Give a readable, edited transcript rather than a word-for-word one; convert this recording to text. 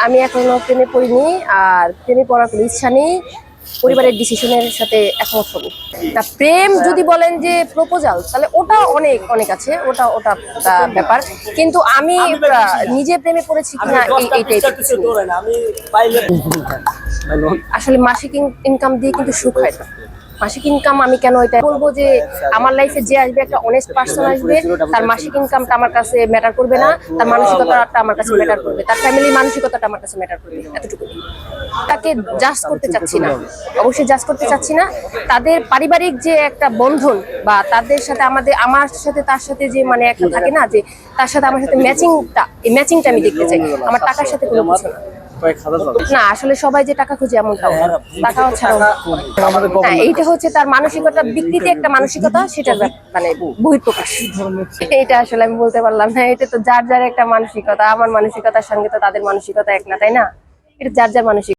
আমি এখনো প্রেমে পড়িনি, আর প্রেমে পড়ার কোনো ইচ্ছা নেই। পরিবারের ডিসিশনের সাথে একমত হব না। প্রেম যদি বলেন যে প্রপোজাল, তাহলে ওটা অনেক অনেক আছে, ওটা ওটা ব্যাপার। কিন্তু আমি নিজে প্রেমে পড়েছি কিনা এইটাই আসলে মাসিক ইনকাম দিয়ে কিন্তু সুখ হয় না। মাসিক ইনকাম আমি কেন এটা বলবো যে আমার লাইফে যে আসবে একটা অনেস্ট পার্সন আসবে, তার মাসিক ইনকামটা আমার কাছে ম্যাটার করবে না, তার মানসিকতাটা আমার কাছে ম্যাটার করবে, তার ফ্যামিলির মানসিকতাটা আমার কাছে ম্যাটার করবে, এতটুকু। তাকে জাজ করতে চাচ্ছি না, অবশ্যই জাজ করতে চাচ্ছি না। তাদের পারিবারিক যে একটা বন্ধন বা তাদের সাথে আমার সাথে তার সাথে যে মানে একটা থাকে না, যে তার সাথে আমার সাথে ম্যাচিংটা, এই ম্যাচিংটা আমি দেখতে চাই। আমার টাকার সাথে কোনো কিছু না। আসলে সবাই যে টাকা খুঁজে এমনটাও টাকাও ছাড়াও না, এইটা হচ্ছে তার মানসিকতা, বিকৃতি একটা মানসিকতা, সেটার মানে বহিঃপ্রকাশ। এটা আসলে আমি বলতে পারলাম না। এটা তো যার যার একটা মানসিকতা, আমার মানসিকতার সঙ্গে তো তাদের মানসিকতা এক না, তাই না? এটা যার যার মানসিকতা।